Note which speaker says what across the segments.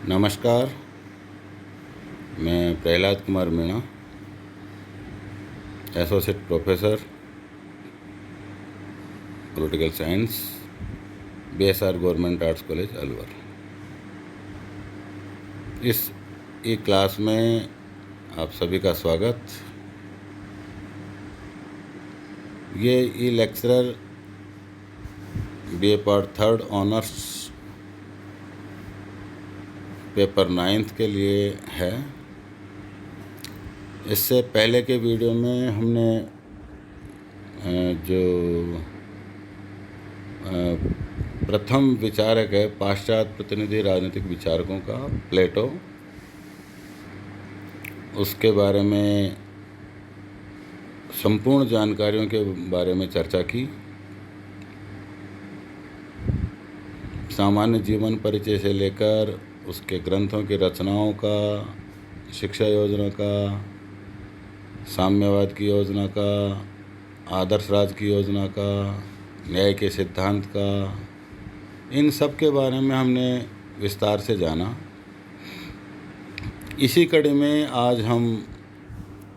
Speaker 1: नमस्कार। मैं Prahlad Kumar Meena, associate professor political science, BSR government arts college Alwar. इस ई क्लास में आप सभी का स्वागत। ये e lecturer BA part 3 honours paper 9 के लिए है। इससे पहले के वीडियो में हमने जो प्रथम विचारक है पाश्चात्य प्रतिनिधि राजनीतिक विचारकों का, प्लेटो, उसके बारे में संपूर्ण जानकारियों के बारे में चर्चा की। सामान्य जीवन परिचय से लेकर उसके ग्रंथों की रचनाओं का, शिक्षा योजना का, साम्यवाद की योजना का, आदर्श राज की योजना का, न्याय के सिद्धांत का, इन सब के बारे में हमने विस्तार से जाना। इसी कड़ी में आज हम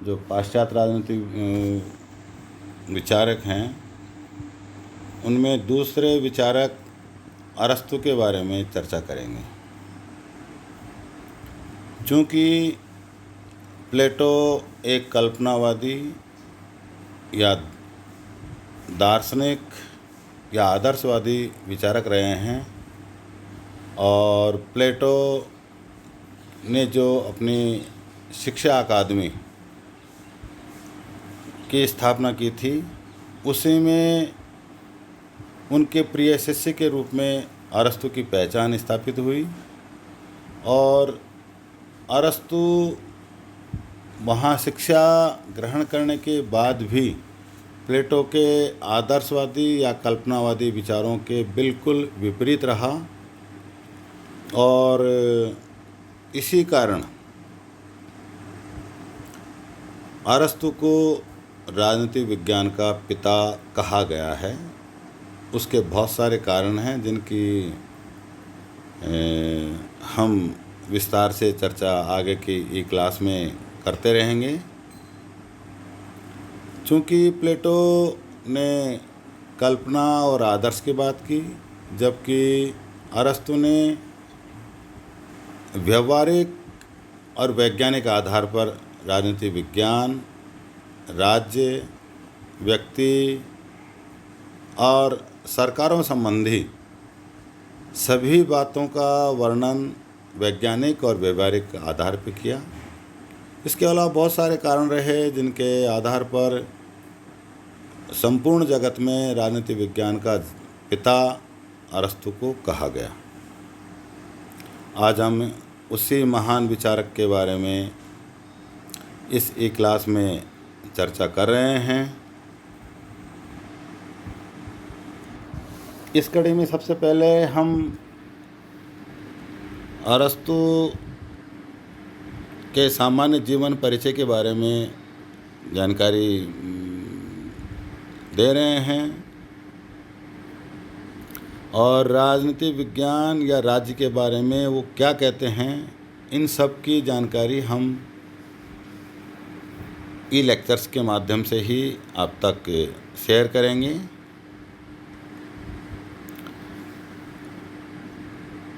Speaker 1: जो पाश्चात्य राजनीतिक विचारक हैं उनमें दूसरे विचारक अरस्तु के बारे में चर्चा करेंगे। चूँकि प्लेटो एक कल्पनावादी या दार्शनिक या आदर्शवादी विचारक रहे हैं और प्लेटो ने जो अपनी शिक्षा अकादमी की स्थापना की थी उसी में उनके प्रिय शिष्य के रूप में अरस्तु की पहचान स्थापित हुई और अरस्तु वहाँ शिक्षा ग्रहण करने के बाद भी प्लेटो के आदर्शवादी या कल्पनावादी विचारों के बिल्कुल विपरीत रहा और इसी कारण अरस्तु को राजनीतिक विज्ञान का पिता कहा गया है। उसके बहुत सारे कारण हैं जिनकी हम विस्तार से चर्चा आगे की ई क्लास में करते रहेंगे। चूँकि प्लेटो ने कल्पना और आदर्श की बात की, जबकि अरस्तु ने व्यवहारिक और वैज्ञानिक आधार पर राजनीतिक विज्ञान, राज्य, व्यक्ति और सरकारों संबंधी सभी बातों का वर्णन वैज्ञानिक और व्यवहारिक आधार पर किया। इसके अलावा बहुत सारे कारण रहे जिनके आधार पर संपूर्ण जगत में राजनीतिक विज्ञान का पिता अरस्तु को कहा गया। आज हम उसी महान विचारक के बारे में इस ई क्लास में चर्चा कर रहे हैं। इस कड़ी में सबसे पहले हम अरस्तु के सामान्य जीवन परिचय के बारे में जानकारी दे रहे हैं और राजनीतिक विज्ञान या राज्य के बारे में वो क्या कहते हैं, इन सब की जानकारी हम ई लेक्चर्स के माध्यम से ही आप तक शेयर करेंगे।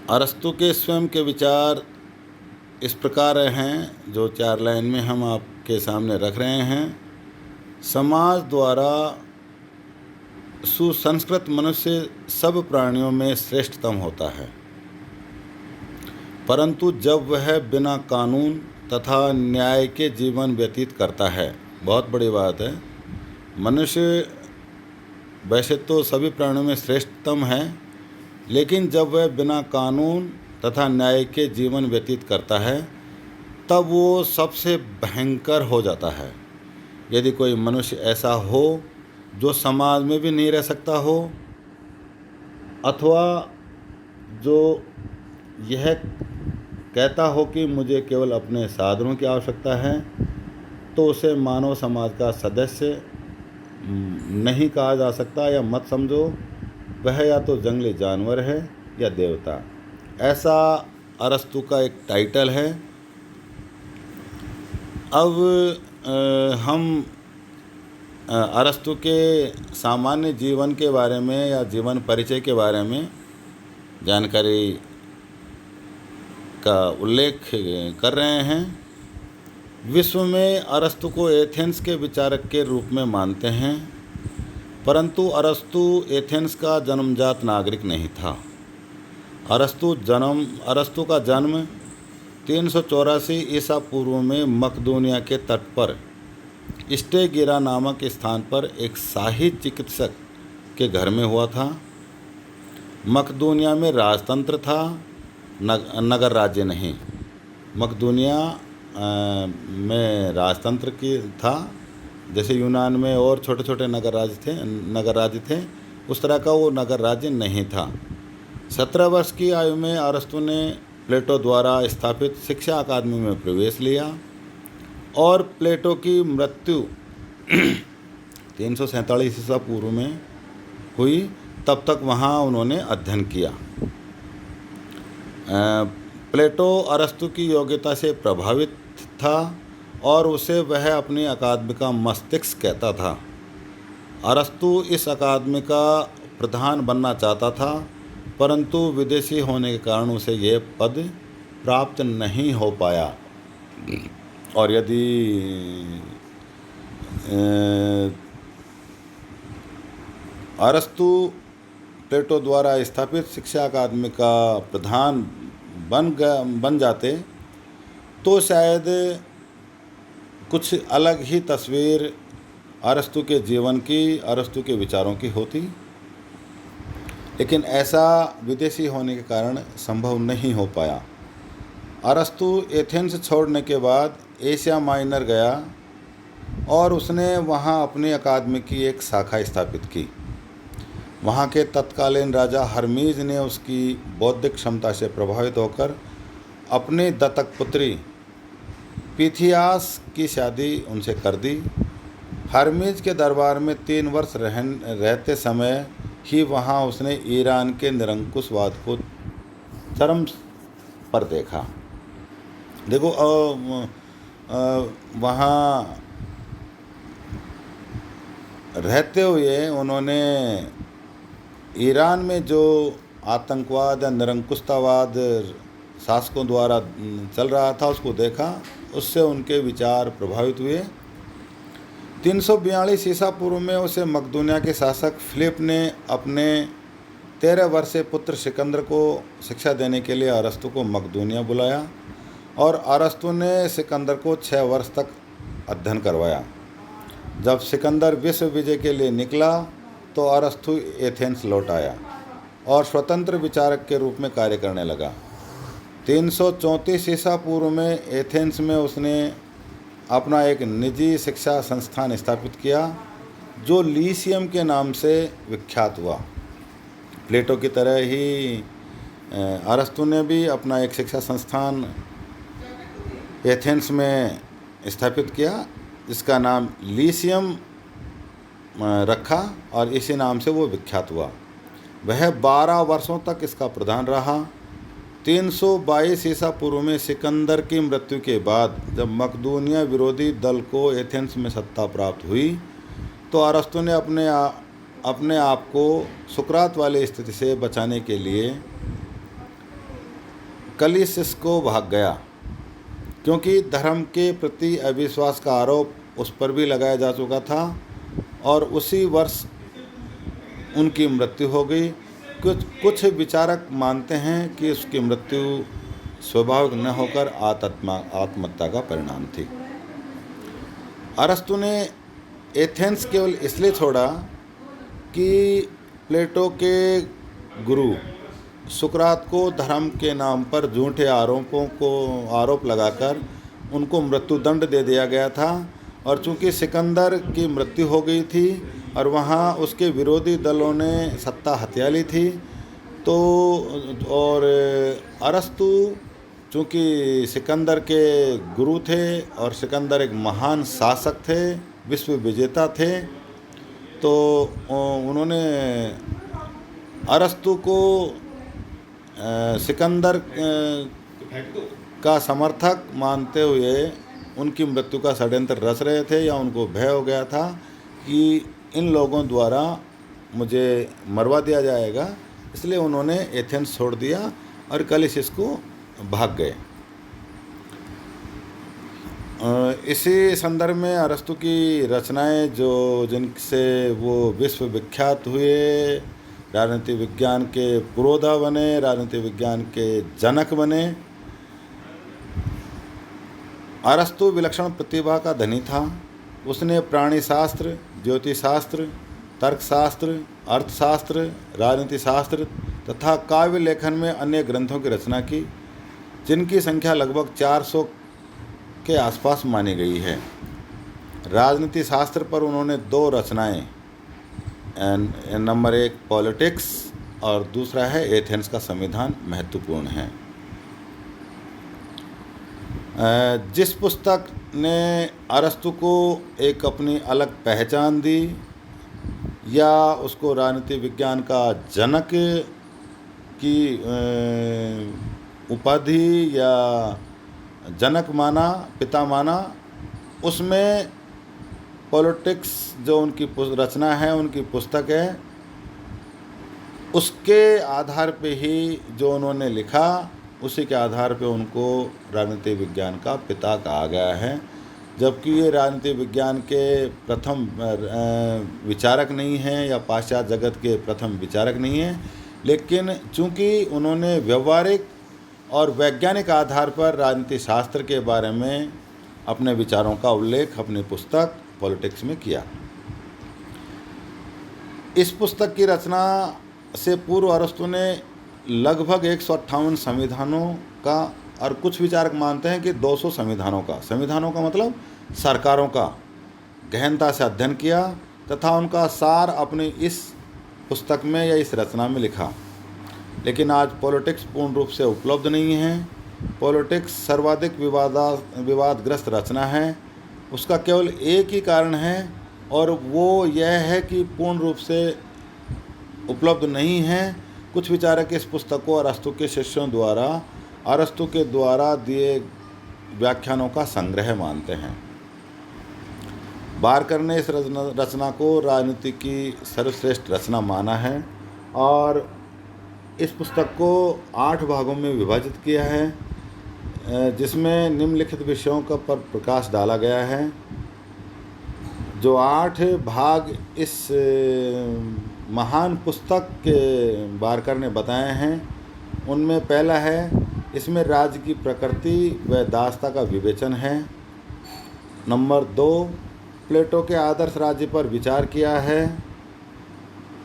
Speaker 1: अरस्तु के स्वयं के विचार इस प्रकार हैं जो 4 लाइन में हम आपके सामने रख रहे हैं। समाज द्वारा सुसंस्कृत मनुष्य सब प्राणियों में श्रेष्ठतम होता है, परंतु जब वह बिना कानून तथा न्याय के जीवन व्यतीत करता है, बहुत बड़ी बात है, मनुष्य वैसे तो सभी प्राणियों में श्रेष्ठतम है, लेकिन जब वह बिना कानून तथा न्याय के जीवन व्यतीत करता है तब वो सबसे भयंकर हो जाता है। यदि कोई मनुष्य ऐसा हो जो समाज में भी नहीं रह सकता हो अथवा जो यह कहता हो कि मुझे केवल अपने साधनों की आवश्यकता है, तो उसे मानव समाज का सदस्य नहीं कहा जा सकता या मत समझो। वह या तो जंगली जानवर है या देवता। ऐसा अरस्तु का एक टाइटल है। अब हम अरस्तु के सामान्य जीवन के बारे में या जीवन परिचय के बारे में जानकारी का उल्लेख कर रहे हैं। विश्व में अरस्तु को एथेंस के विचारक के रूप में मानते हैं, परंतु अरस्तु एथेंस का जन्मजात नागरिक नहीं था। अरस्तु का जन्म 384 ईसा पूर्व में मकदूनिया के तट पर स्टेगिरा नामक स्थान पर एक शाही चिकित्सक के घर में हुआ था। मकदूनिया में राजतंत्र था, नगर राज्य नहीं। मकदूनिया में राजतंत्र की था, जैसे यूनान में और छोटे छोटे नगर राज्य थे, उस तरह का वो नगर राज्य नहीं था। 17 वर्ष की आयु में अरस्तु ने प्लेटो द्वारा स्थापित शिक्षा अकादमी में प्रवेश लिया और प्लेटो की मृत्यु 347 ईसा पूर्व में हुई, तब तक वहाँ उन्होंने अध्ययन किया। प्लेटो अरस्तु की योग्यता से प्रभावित था और उसे वह अपनी अकादमी का मस्तिष्क कहता था। अरस्तु इस अकादमी का प्रधान बनना चाहता था, परंतु विदेशी होने के कारण उसे यह पद प्राप्त नहीं हो पाया। और यदि अरस्तु प्लेटो द्वारा स्थापित शिक्षा अकादमी का प्रधान बन जाते तो शायद कुछ अलग ही तस्वीर अरस्तु के जीवन की, अरस्तु के विचारों की होती, लेकिन ऐसा विदेशी होने के कारण संभव नहीं हो पाया। अरस्तु एथेंस छोड़ने के बाद एशिया माइनर गया और उसने वहाँ अपनी अकादमी की एक शाखा स्थापित की। वहाँ के तत्कालीन राजा हर्मीज ने उसकी बौद्धिक क्षमता से प्रभावित होकर अपनी दत्तक पुत्री पिथियास की शादी उनसे कर दी। हर्मीज के दरबार में 3 वर्ष रहते समय ही वहाँ उसने ईरान के निरंकुशवाद को चरम पर देखा। देखो वहाँ रहते हुए उन्होंने ईरान में जो आतंकवाद या निरंकुशतावाद शासकों द्वारा चल रहा था उसको देखा, उससे उनके विचार प्रभावित हुए। 342 ईसा पूर्व में उसे मकदूनिया के शासक फिलिप ने अपने 13 वर्षीय पुत्र सिकंदर को शिक्षा देने के लिए अरस्तु को मकदूनिया बुलाया और अरस्तु ने सिकंदर को 6 वर्ष तक अध्ययन करवाया। जब सिकंदर विश्व विजय के लिए निकला तो अरस्तु एथेंस लौट आया और स्वतंत्र विचारक के रूप में कार्य करने लगा। 334 ईसा पूर्व में एथेंस में उसने अपना एक निजी शिक्षा संस्थान स्थापित किया जो लीसियम के नाम से विख्यात हुआ। प्लेटो की तरह ही अरस्तु ने भी अपना एक शिक्षा संस्थान एथेंस में स्थापित किया, जिसका नाम लीसियम रखा और इसी नाम से वो विख्यात हुआ। वह 12 वर्षों तक इसका प्रधान रहा। 322 ईसा पूर्व में सिकंदर की मृत्यु के बाद जब मकदूनिया विरोधी दल को एथेंस में सत्ता प्राप्त हुई तो अरस्तु ने अपने आप को सुकरात वाली स्थिति से बचाने के लिए कलिसिस को भाग गया, क्योंकि धर्म के प्रति अविश्वास का आरोप उस पर भी लगाया जा चुका था और उसी वर्ष उनकी मृत्यु हो गई। कुछ विचारक मानते हैं कि उसकी मृत्यु स्वाभाविक न होकर आत्महत्या का परिणाम थी। अरस्तु ने एथेंस केवल इसलिए छोड़ा कि प्लेटो के गुरु सुकरात को धर्म के नाम पर झूठे आरोप लगाकर उनको मृत्युदंड दे दिया गया था और चूंकि सिकंदर की मृत्यु हो गई थी और वहाँ उसके विरोधी दलों ने सत्ता हथिया ली थी, तो और अरस्तु चूँकि सिकंदर के गुरु थे और सिकंदर एक महान शासक थे, विश्व विजेता थे, तो उन्होंने अरस्तु को सिकंदर का समर्थक मानते हुए उनकी मृत्यु का षड्यंत्र रच रहे थे, या उनको भय हो गया था कि इन लोगों द्वारा मुझे मरवा दिया जाएगा, इसलिए उन्होंने एथेंस छोड़ दिया और कलिसियस को भाग गए। इसी संदर्भ में अरस्तु की रचनाएं जिनसे वो विश्व विख्यात हुए, राजनीति विज्ञान के पुरोधा बने, राजनीति विज्ञान के जनक बने। अरस्तु विलक्षण प्रतिभा का धनी था। उसने प्राणी शास्त्र, ज्योतिष शास्त्र, तर्कशास्त्र, अर्थशास्त्र, राजनीति शास्त्र तथा काव्य लेखन में अन्य ग्रंथों की रचना की, जिनकी संख्या लगभग 400 के आसपास मानी गई है। राजनीति शास्त्र पर उन्होंने 2 रचनाएं, नंबर 1 पॉलिटिक्स और दूसरा है एथेंस का संविधान महत्वपूर्ण है। जिस पुस्तक ने अरस्तु को एक अपनी अलग पहचान दी या उसको राजनीति विज्ञान का जनक की उपाधि या जनक माना, पिता माना, उसमें पॉलिटिक्स जो उनकी रचना है, उनकी पुस्तक है, उसके आधार पे ही जो उन्होंने लिखा, उसी के आधार पे उनको राजनीति विज्ञान का पिता कहा गया है। जबकि ये राजनीति विज्ञान के प्रथम विचारक नहीं हैं या पाश्चात्य जगत के प्रथम विचारक नहीं हैं, लेकिन चूंकि उन्होंने व्यवहारिक और वैज्ञानिक आधार पर राजनीति शास्त्र के बारे में अपने विचारों का उल्लेख अपनी पुस्तक पॉलिटिक्स में किया। इस पुस्तक की रचना से पूर्व अरस्तु ने लगभग 158 संविधानों का, और कुछ विचारक मानते हैं कि 200 संविधानों का मतलब सरकारों का गहनता से अध्ययन किया तथा उनका सार अपनी इस पुस्तक में या इस रचना में लिखा। लेकिन आज पॉलिटिक्स पूर्ण रूप से उपलब्ध नहीं है। पॉलिटिक्स सर्वाधिक विवादग्रस्त रचना है। उसका केवल एक ही कारण है, और वो यह है कि पूर्ण रूप से उपलब्ध नहीं है। कुछ विचारक इस पुस्तक को अरस्तु के शिष्यों द्वारा अरस्तु के द्वारा दिए व्याख्यानों का संग्रह मानते हैं। बारकर ने इस रचना को राजनीति की सर्वश्रेष्ठ रचना माना है और इस पुस्तक को 8 भागों में विभाजित किया है, जिसमें निम्नलिखित विषयों का पर प्रकाश डाला गया है। जो 8 भाग इस महान पुस्तक के बारकर ने बताए हैं, उनमें पहला है, इसमें राज्य की प्रकृति व दासता का विवेचन है। नंबर 2, प्लेटो के आदर्श राज्य पर विचार किया है।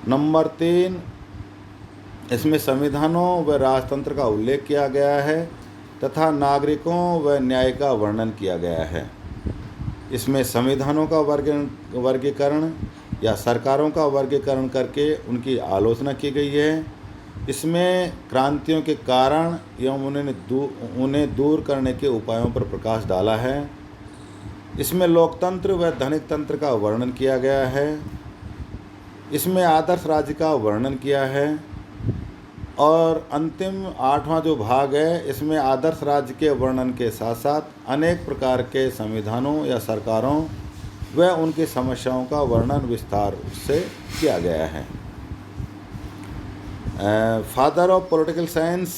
Speaker 1: नंबर 3, इसमें संविधानों व राजतंत्र का उल्लेख किया गया है तथा नागरिकों व न्याय का वर्णन किया गया है। इसमें संविधानों का वर्गीकरण या सरकारों का वर्गीकरण करके उनकी आलोचना की गई है। इसमें क्रांतियों के कारण एवं उन्हें दूर करने के उपायों पर प्रकाश डाला है। इसमें लोकतंत्र व धनिक तंत्र का वर्णन किया गया है। इसमें आदर्श राज्य का वर्णन किया है। और अंतिम 8वां जो भाग है, इसमें आदर्श राज्य के वर्णन के साथ साथ अनेक प्रकार के संविधानों या सरकारों व उनकी समस्याओं का वर्णन विस्तार से किया गया है। फादर ऑफ पॉलिटिकल साइंस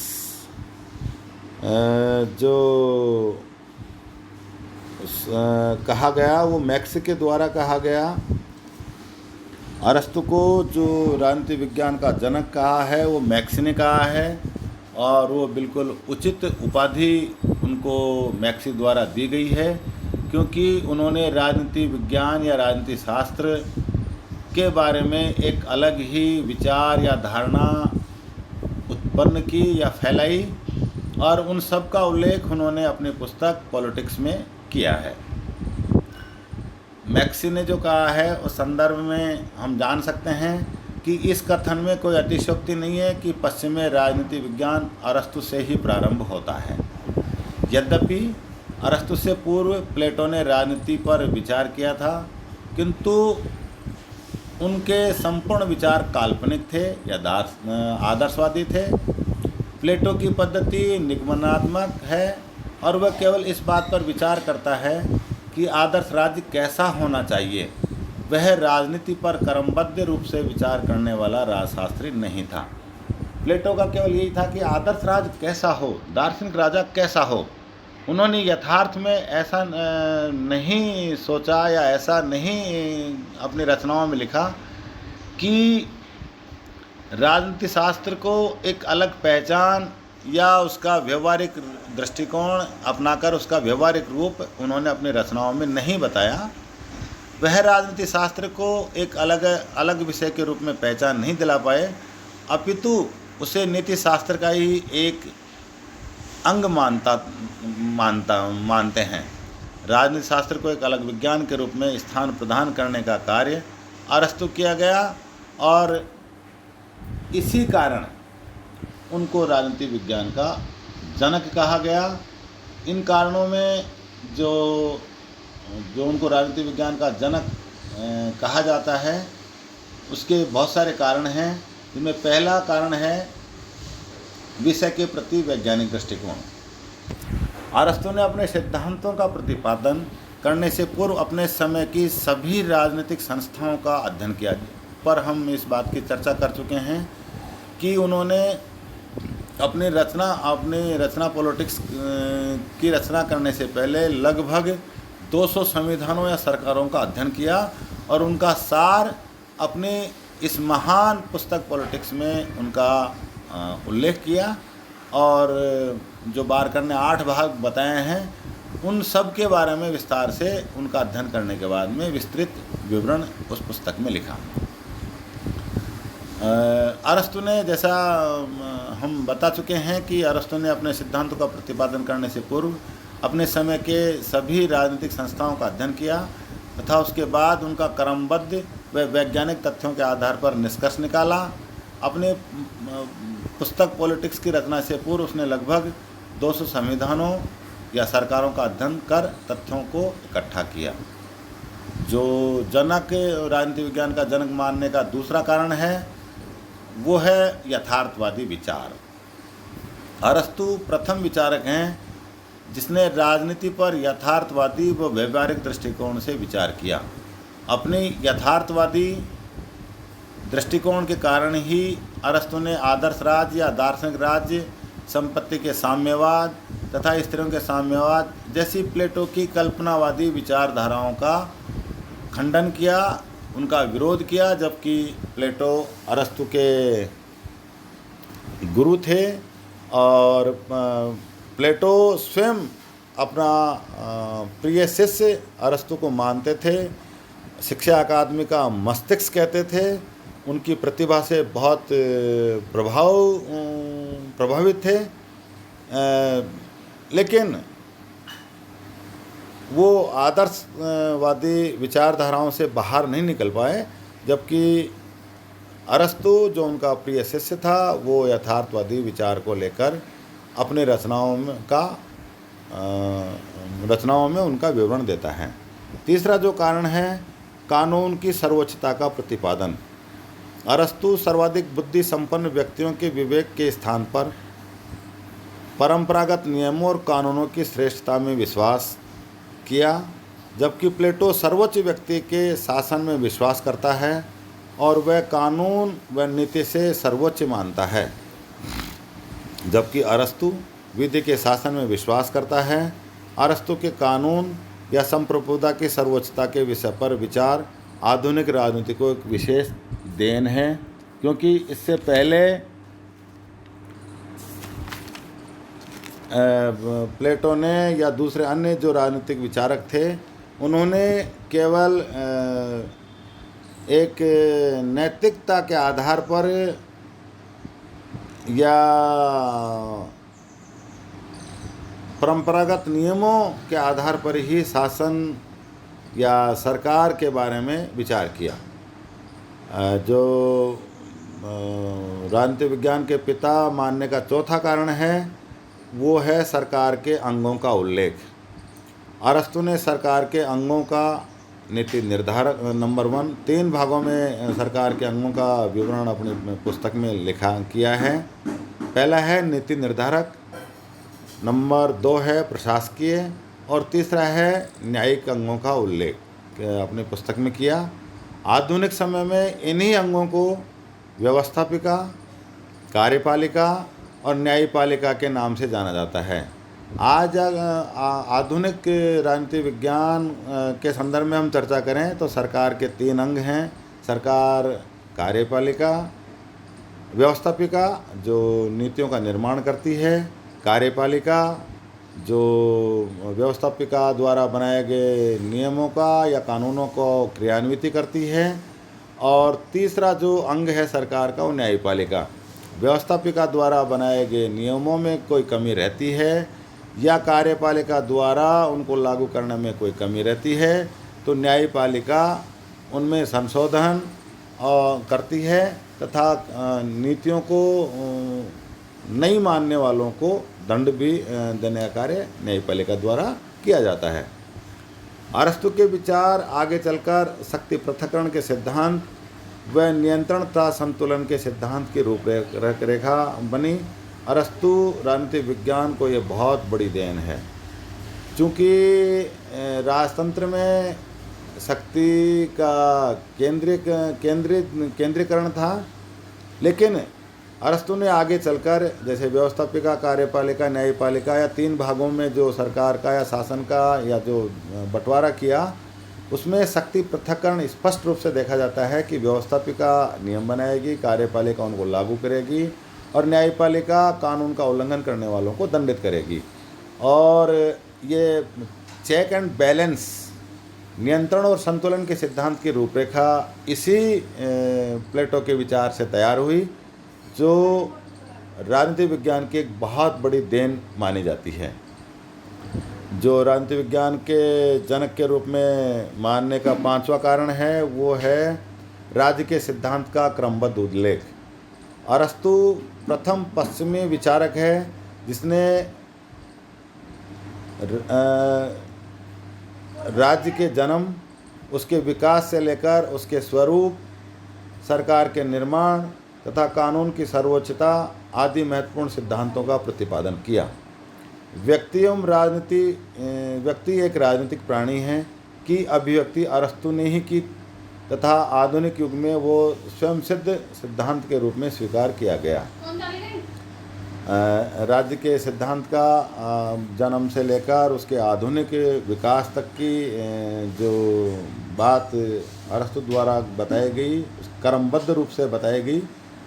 Speaker 1: जो कहा गया, वो मैक्स के द्वारा कहा गया। अरस्तु को जो राजनीति विज्ञान का जनक कहा है, वो मैक्स ने कहा है, और वो बिल्कुल उचित उपाधि उनको मैक्स द्वारा दी गई है, क्योंकि उन्होंने राजनीति विज्ञान या राजनीति शास्त्र के बारे में एक अलग ही विचार या धारणा उत्पन्न की या फैलाई, और उन सब का उल्लेख उन्होंने अपनी पुस्तक पॉलिटिक्स में किया है। मैक्सी ने जो कहा है, उस संदर्भ में हम जान सकते हैं कि इस कथन में कोई अतिशयोक्ति नहीं है कि पश्चिमी राजनीति विज्ञान अरस्तु से ही प्रारंभ होता है। यद्यपि अरस्तु से पूर्व प्लेटो ने राजनीति पर विचार किया था, किंतु उनके संपूर्ण विचार काल्पनिक थे या आदर्शवादी थे। प्लेटो की पद्धति निगमनात्मक है और वह केवल इस बात पर विचार करता है कि आदर्श राज्य कैसा होना चाहिए। वह राजनीति पर क्रमबद्ध रूप से विचार करने वाला राजशास्त्री नहीं था। प्लेटो का केवल यही था कि आदर्श राज्य कैसा हो, दार्शनिक राजा कैसा हो। उन्होंने यथार्थ में ऐसा नहीं सोचा या ऐसा नहीं अपनी रचनाओं में लिखा कि राजनीति शास्त्र को एक अलग पहचान या उसका व्यवहारिक दृष्टिकोण अपनाकर उसका व्यवहारिक रूप उन्होंने अपनी रचनाओं में नहीं बताया। वह राजनीति शास्त्र को एक अलग विषय के रूप में पहचान नहीं दिला पाए, अपितु उसे नीति शास्त्र का ही एक अंग मानते हैं। राजनीति शास्त्र को एक अलग विज्ञान के रूप में स्थान प्रदान करने का कार्य अरस्तु किया गया और इसी कारण उनको राजनीति विज्ञान का जनक कहा गया। इन कारणों में जो उनको राजनीति विज्ञान का जनक कहा जाता है, उसके बहुत सारे कारण हैं, जिनमें पहला कारण है विषय के प्रति वैज्ञानिक दृष्टिकोण। अरस्तु ने अपने सिद्धांतों का प्रतिपादन करने से पूर्व अपने समय की सभी राजनीतिक संस्थाओं का अध्ययन किया, पर हम इस बात की चर्चा कर चुके हैं कि उन्होंने अपनी रचना पॉलिटिक्स की रचना करने से पहले लगभग 200 संविधानों या सरकारों का अध्ययन किया और उनका सार अपने इस महान पुस्तक पॉलिटिक्स में उनका उल्लेख किया। और जो बारकर ने 8 भाग बताए हैं, उन सब के बारे में विस्तार से उनका अध्ययन करने के बाद में विस्तृत विवरण उस पुस्तक में लिखा। अरस्तु ने, जैसा हम बता चुके हैं कि अरस्तु ने अपने सिद्धांतों का प्रतिपादन करने से पूर्व अपने समय के सभी राजनीतिक संस्थाओं का अध्ययन किया तथा उसके बाद उनका क्रमबद्ध व वैज्ञानिक तथ्यों के आधार पर निष्कर्ष निकाला। अपने पुस्तक पॉलिटिक्स की रचना से पूर्व उसने लगभग 200 संविधानों या सरकारों का अध्ययन कर तथ्यों को इकट्ठा किया। जो जनक, राजनीति विज्ञान का जनक मानने का दूसरा कारण है वो है यथार्थवादी विचार। अरस्तु प्रथम विचारक हैं जिसने राजनीति पर यथार्थवादी व व्यवहारिक दृष्टिकोण से विचार किया। अपने यथार्थवादी दृष्टिकोण के कारण ही अरस्तु ने आदर्श राज्य या दार्शनिक राज्य, संपत्ति के साम्यवाद तथा स्त्रियों के साम्यवाद जैसी प्लेटो की कल्पनावादी विचारधाराओं का खंडन किया, उनका विरोध किया। जबकि प्लेटो अरस्तु के गुरु थे और प्लेटो स्वयं अपना प्रिय शिष्य अरस्तु को मानते थे, शिक्षा अकादमी का मस्तिष्क कहते थे, उनकी प्रतिभा से बहुत प्रभावित थे। लेकिन वो आदर्शवादी विचारधाराओं से बाहर नहीं निकल पाए, जबकि अरस्तु जो उनका प्रिय शिष्य था वो यथार्थवादी विचार को लेकर अपने रचनाओं में उनका विवरण देता है। तीसरा जो कारण है कानून की सर्वोच्चता का प्रतिपादन। अरस्तु सर्वाधिक बुद्धि संपन्न व्यक्तियों के विवेक के स्थान पर परंपरागत नियमों और कानूनों की श्रेष्ठता में विश्वास किया, जबकि प्लेटो सर्वोच्च व्यक्ति के शासन में विश्वास करता है और वह कानून व नीति से सर्वोच्च मानता है। जबकि अरस्तु विधि के शासन में विश्वास करता है। अरस्तु के कानून या संप्रभुता की सर्वोच्चता के विषय पर विचार आधुनिक राजनीति को एक विशेष देन है, क्योंकि इससे पहले प्लेटो ने या दूसरे अन्य जो राजनीतिक विचारक थे उन्होंने केवल एक नैतिकता के आधार पर या परंपरागत नियमों के आधार पर ही शासन या सरकार के बारे में विचार किया। जो राजनीतिक विज्ञान के पिता मानने का चौथा कारण है वो है सरकार के अंगों का उल्लेख। अरस्तु ने सरकार के अंगों का नीति निर्धारक नंबर 1 3 भागों में सरकार के अंगों का विवरण अपनी पुस्तक में लिखा किया है। पहला है नीति निर्धारक, नंबर 2 है प्रशासकीय और तीसरा है न्यायिक अंगों का उल्लेख अपनी पुस्तक में किया। आधुनिक समय में इन्हीं अंगों को व्यवस्थापिका, कार्यपालिका और न्यायपालिका के नाम से जाना जाता है। आज आधुनिक राजनीति विज्ञान के संदर्भ में हम चर्चा करें तो सरकार के 3 अंग हैं। सरकार, कार्यपालिका, व्यवस्थापिका जो नीतियों का निर्माण करती है, कार्यपालिका जो व्यवस्थापिका द्वारा बनाए गए नियमों का या कानूनों को क्रियान्वित करती है, और तीसरा जो अंग है सरकार का वो न्यायपालिका। व्यवस्थापिका द्वारा बनाए गए नियमों में कोई कमी रहती है या कार्यपालिका द्वारा उनको लागू करने में कोई कमी रहती है तो न्यायपालिका उनमें संशोधन करती है तथा नीतियों को नहीं मानने वालों को दंड भी देने का कार्य न्यायपालिका द्वारा किया जाता है। अरस्तु के विचार आगे चलकर शक्ति पृथक्करण के सिद्धांत व नियंत्रण तथा संतुलन के सिद्धांत की रूपरेखा बनी। अरस्तु राजनीतिक विज्ञान को ये बहुत बड़ी देन है, चूँकि राजतंत्र में शक्ति का केंद्रीकरण था, लेकिन अरस्तु ने आगे चलकर जैसे व्यवस्थापिका, कार्यपालिका, न्यायपालिका या 3 भागों में जो सरकार का या शासन का या जो बंटवारा किया, उसमें शक्ति पृथक्करण स्पष्ट रूप से देखा जाता है कि व्यवस्थापिका नियम बनाएगी, कार्यपालिका उनको लागू करेगी और न्यायपालिका कानून का उल्लंघन करने वालों को दंडित करेगी। और ये चेक एंड बैलेंस, नियंत्रण और संतुलन के सिद्धांत की रूपरेखा इसी प्लेटो के विचार से तैयार हुई, जो राजनीति विज्ञान की एक बहुत बड़ी देन मानी जाती है। जो राजनीति विज्ञान के जनक के रूप में मानने का 5वां कारण है वो है राज्य के सिद्धांत का क्रमबद्ध उल्लेख। अरस्तु प्रथम पश्चिमी विचारक है जिसने राज्य के जन्म, उसके विकास से लेकर उसके स्वरूप, सरकार के निर्माण तथा कानून की सर्वोच्चता आदि महत्वपूर्ण सिद्धांतों का प्रतिपादन किया। व्यक्ति एक राजनीतिक प्राणी है कि अभिव्यक्ति अरस्तु ने ही की तथा आधुनिक युग में वो स्वयं सिद्ध सिद्धांत के रूप में स्वीकार किया गया। राज्य के सिद्धांत का जन्म से लेकर उसके आधुनिक विकास तक की जो बात अरस्तु द्वारा बताई गई, क्रमबद्ध रूप से बताई गई,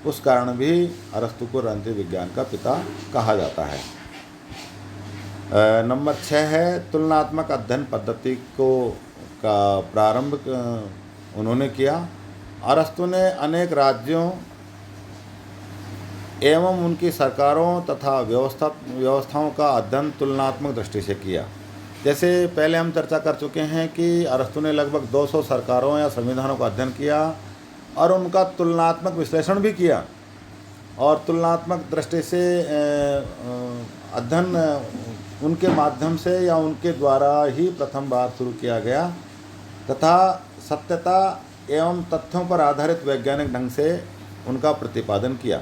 Speaker 1: उस कारण भी अरस्तु को राजनीति विज्ञान का पिता कहा जाता है। नंबर 6 है तुलनात्मक अध्ययन पद्धति का प्रारंभ उन्होंने किया। अरस्तु ने अनेक राज्यों एवं उनकी सरकारों तथा व्यवस्थाओं का अध्ययन तुलनात्मक दृष्टि से किया। जैसे पहले हम चर्चा कर चुके हैं कि अरस्तु ने लगभग 200 सरकारों या संविधानों का अध्ययन किया और उनका तुलनात्मक विश्लेषण भी किया, और तुलनात्मक दृष्टि से अध्ययन उनके माध्यम से या उनके द्वारा ही प्रथम बार शुरू किया गया तथा सत्यता एवं तथ्यों पर आधारित वैज्ञानिक ढंग से उनका प्रतिपादन किया।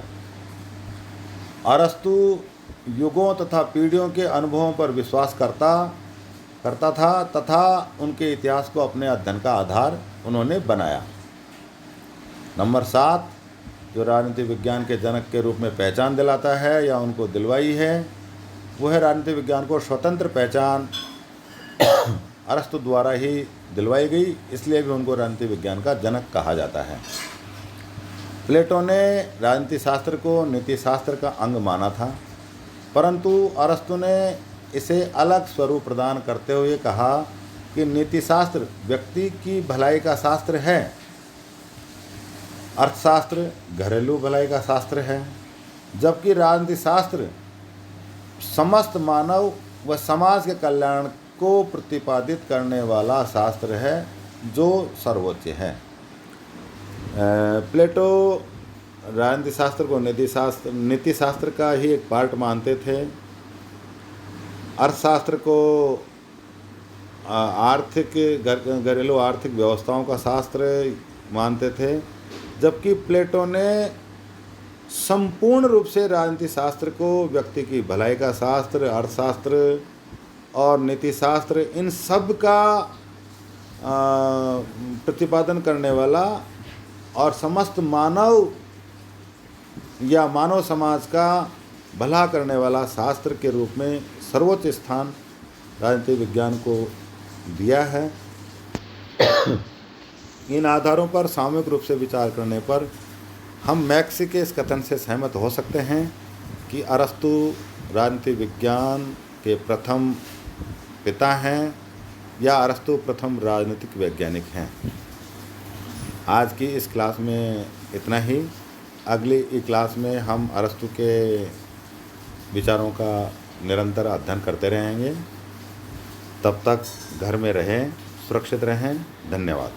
Speaker 1: अरस्तु युगों तथा पीढ़ियों के अनुभवों पर विश्वास करता था तथा उनके इतिहास को अपने अध्ययन का आधार उन्होंने बनाया। नंबर 7 जो राजनीति विज्ञान के जनक के रूप में पहचान दिलाता है या उनको दिलवाई है, वो है राजनीति विज्ञान को स्वतंत्र पहचान अरस्तु द्वारा ही दिलवाई गई, इसलिए भी उनको राजनीति विज्ञान का जनक कहा जाता है। प्लेटो ने राजनीति शास्त्र को नीति शास्त्र का अंग माना था, परंतु अरस्तु ने इसे अलग स्वरूप प्रदान करते हुए कहा कि नीति शास्त्र व्यक्ति की भलाई का शास्त्र है, अर्थशास्त्र घरेलू भलाई का शास्त्र है, जबकि राजनीति शास्त्र समस्त मानव व समाज के कल्याण को प्रतिपादित करने वाला शास्त्र है जो सर्वोच्च है। प्लेटो राजनीति शास्त्र को नीति शास्त्र का ही एक पार्ट मानते थे। अर्थशास्त्र को घरेलू आर्थिक व्यवस्थाओं का शास्त्र मानते थे, जबकि प्लेटो ने संपूर्ण रूप से राजनीति शास्त्र को व्यक्ति की भलाई का शास्त्र, अर्थशास्त्र और नीति शास्त्र, इन सब का प्रतिपादन करने वाला और समस्त मानव या मानव समाज का भला करने वाला शास्त्र के रूप में सर्वोच्च स्थान राजनीति विज्ञान को दिया है। इन आधारों पर सामूहिक रूप से विचार करने पर हम मैक्सी के इस कथन से सहमत हो सकते हैं कि अरस्तु राजनीति विज्ञान के प्रथम पिता हैं या अरस्तु प्रथम राजनीतिक वैज्ञानिक हैं। आज की इस क्लास में इतना ही। अगली क्लास में हम अरस्तु के विचारों का निरंतर अध्ययन करते रहेंगे। तब तक घर में रहें, सुरक्षित रहें। धन्यवाद।